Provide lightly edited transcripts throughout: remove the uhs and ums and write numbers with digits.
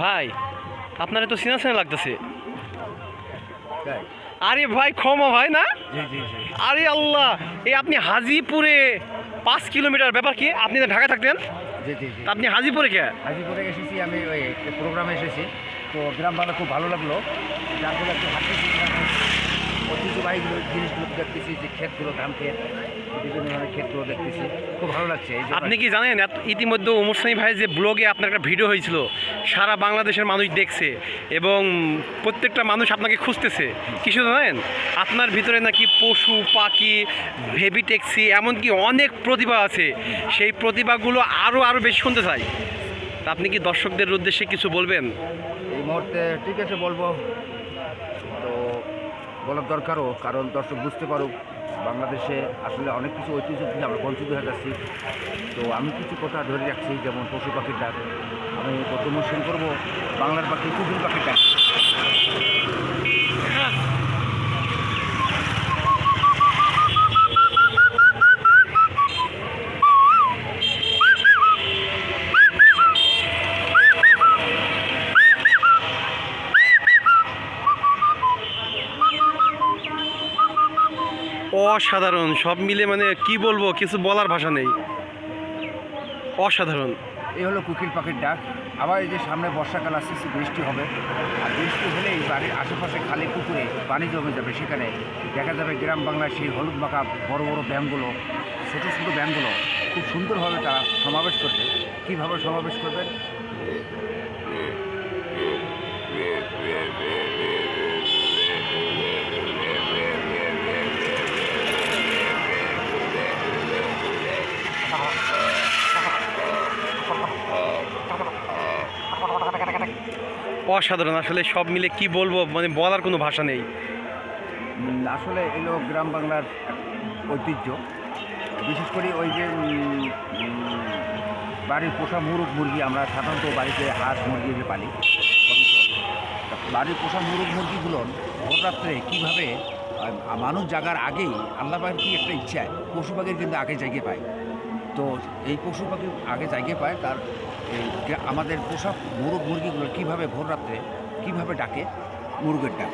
ভাই আপনার তো চিনা চিনা লাগতেছে। আরে ভাই ক্ষমা ভাই না। আরে আল্লাহ, এই আপনি হাজিপুরে 5 কিলোমিটার ব্যাপার কি? আপনি তো ঢাকা থাকতেন। আপনি হাজিপুরে কে? হাজিপুরে এসেছি আমি, ওই প্রোগ্রামে এসেছি। তো গ্রাম বাংলা খুব ভালো লাগলো, যার ফলে একটু হাঁটতেছি, ঐতিহ্যবাহী জিনিসগুলো দেখতেছি, যে ক্ষেতগুলো, ধান ক্ষেত, বিভিন্ন ধরনের ক্ষেতগুলো দেখতেছি, খুব ভালো লাগছে। আপনি কি জানেন ইতিমধ্যে ওমর সানি ভাই যে ব্লগে আপনার একটা ভিডিও হয়েছিল, সারা বাংলাদেশের মানুষ দেখছে এবং প্রত্যেকটা মানুষ আপনাকে খুঁজতেছে। কিছু জানেন আপনার ভিতরে নাকি পশু পাখি ভেবি ট্যাক্সি এমনকি অনেক প্রতিভা আছে, সেই প্রতিভাগুলো আরও বেশি শুনতে চাই। তা আপনি কি দর্শকদের উদ্দেশ্যে কিছু বলবেন? এই মুহূর্তে ঠিক আছে বলবো, তো বলার দরকারও, কারণ দর্শক বুঝতে পারুক বাংলাদেশে আসলে অনেক কিছু ঐতিহ্য থেকে আমরা বঞ্চিত হয়ে যাচ্ছি। তো আমি কিছু কথা ধরে রাখছি, যেমন পশু পাখির ডাক। আমি প্রথম শুরু করবো বাংলার পাখি কুকুর পাখির ডাক। অসাধারণ, সব মিলে মানে কি বলবো, কিছু বলার ভাষা নেই, অসাধারণ। এই হলো কোকিল পাখির ডাক। আবার এই যে সামনে বর্ষাকাল আসছে, বৃষ্টি হবে, আর বৃষ্টি হলেই বাড়ির আশেপাশে খালি পুকুরে পানি জমে যাবে। সেখানে দেখা যাবে গ্রাম বাংলার সেই হলুদ মাখা বড় বড় ব্যায়ামগুলো, ছোটো ছোটো ব্যায়ামগুলো খুব সুন্দরভাবে তারা সমাবেশ করবে। কীভাবে সমাবেশ করবেন? অসাধারণ, আসলে সব মিলে কি বলবো, মানে বলার কোনো ভাষা নেই। আসলে এলো গ্রাম বাংলার ঐতিহ্য। বিশেষ করে ওই যে বাড়ির পোষা মুরগ মুরগি, আমরা সাধারণত বাড়িতে হাঁস মুরগি যে পালি, বাড়ির পোষা মুরগ মুরগিগুলো ভোর রাত্রে কীভাবে মানুষ জাগার আগেই আল্লাহর কি একটা ইচ্ছায় পশু পাখির কিন্তু আগে জায়গা পায়। তো এই পশু পাখি আগে জায়গা পায়, তার এই আমাদের পোষা মুরগ মুরগিগুলো কীভাবে ভোর রাত্রে কীভাবে ডাকে মুরগের ডাক।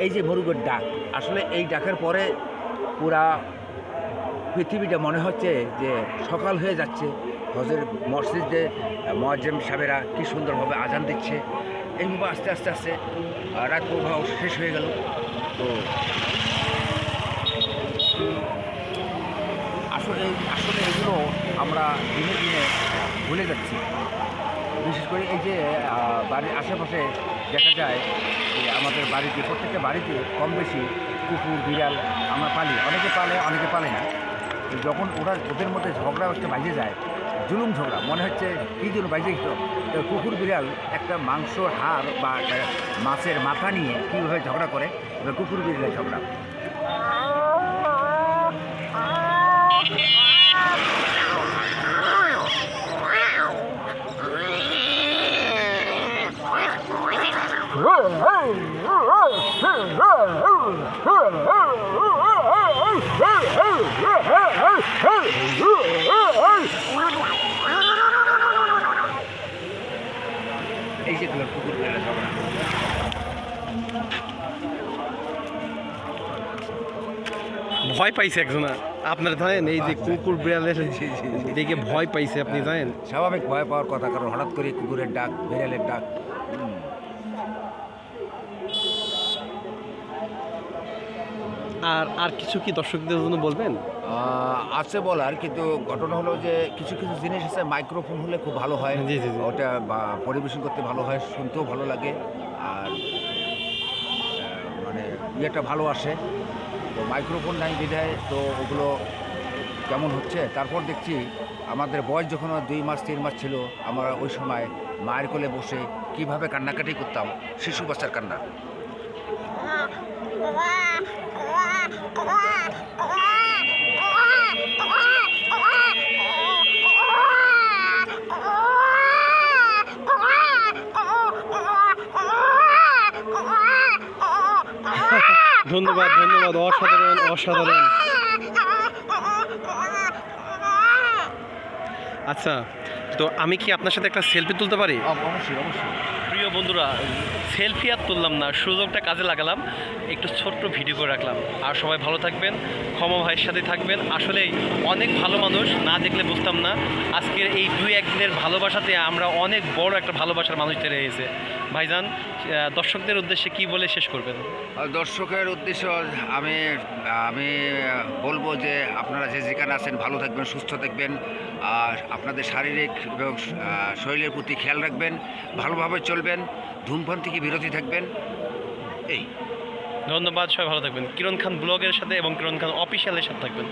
এই যে মুরগের ডাক, আসলে এই ডাকের পরে পুরা পৃথিবীটা মনে হচ্ছে যে সকাল হয়ে যাচ্ছে। হজের মসজিদে মুয়াজ্জিম সাহেবেরা কী সুন্দরভাবে আজান দিচ্ছে। এইভাবে আস্তে আস্তে আস্তে রাত প্রবাহ শেষ হয়ে গেল। তো আসলে এগুলো আমরা দিনে দিনে ভুলে যাচ্ছি। বিশেষ করে এই যে বাড়ির আশেপাশে দেখা যায় যে আমাদের বাড়িতে, প্রত্যেকটা বাড়িতে কম বেশি কুকুর বিড়াল আমরা পালি। অনেকে পালে, অনেকে পালে না। যখন ওদের মধ্যে ঝগড়া একটা বাজে যায়, জুলুম ঝগড়া, মনে হচ্ছে কী জন্য বাজে গেল। কুকুর বিড়াল একটা মাংসর হাড় বা মাছের মাথা নিয়ে কীভাবে ঝগড়া করে, এবার কুকুর বিড়ালের ঝগড়া। এই যে কুকুর বিড়ালের ঝগড়া। ভয় পাইছে একজনা, আপনার জানেন এই যে কুকুর বিড়ালের দেখে ভয় পাইছে, আপনি জানেন। স্বাভাবিক ভয় পাওয়ার কথা, কারণ হঠাৎ করে কুকুরের ডাক, বিড়ালের ডাক। আর কিছু কি দর্শকদের জন্য বলবেন? আছে বলার, কিন্তু ঘটনা হলো যে কিছু কিছু জিনিস আছে মাইক্রোফোন হলে খুব ভালো হয়। জি জি জি। ওটা পরিবেশন করতে ভালো হয়, শুনতেও ভালো লাগে, আর মানে ইয়েটা ভালো আসে। তো মাইক্রোফোন নাই বিধায় তো ওগুলো কেমন হচ্ছে। তারপর দেখছি আমাদের বয়স যখন 2 মাস 3 মাস ছিল, আমরা ওই সময় মায়ের কোলে বসে কিভাবে কান্নাকাটি করতাম, শিশু বাচ্চার কান্না। ধন্যবাদ ধন্যবাদ, অসাধারণ অসাধারণ। আচ্ছা, তো আমি কি আপনার সাথে একটা সেলফি তুলতে পারি? অবশ্যই অবশ্যই। প্রিয় বন্ধুরা, সেলফি আর তুললাম না, সুযোগটা কাজে লাগালাম, একটু ছোট্ট ভিডিও করে রাখলাম। আর সবাই ভালো থাকবেন, ক্ষমা ভাইয়ের সাথে থাকবেন। আসলেই অনেক ভালো মানুষ, না দেখলে বুঝতাম না। আজকের এই 2-1 দিনের ভালোবাসাতে আমরা অনেক বড় একটা ভালোবাসার মানুষ তৈরি হয়েছে। ভাইজান, দর্শকদের উদ্দেশ্যে কি বলে শেষ করবেন? দর্শকের উদ্দেশ্য আমি আমি বলবো যে আপনারা যে যেখানে আছেন ভালো থাকবেন, সুস্থ থাকবেন, আর আপনাদের শারীরিক এবং শরীরের প্রতি খেয়াল রাখবেন, ভালোভাবে চলবেন, ধূমপান থেকে বিরতি থাকবেন। এই ধন্যবাদ, সবাই ভালো থাকবেন। কিরণ খান ব্লগের সাথে এবং কিরণ খান অফিসিয়ালের সাথে থাকবেন।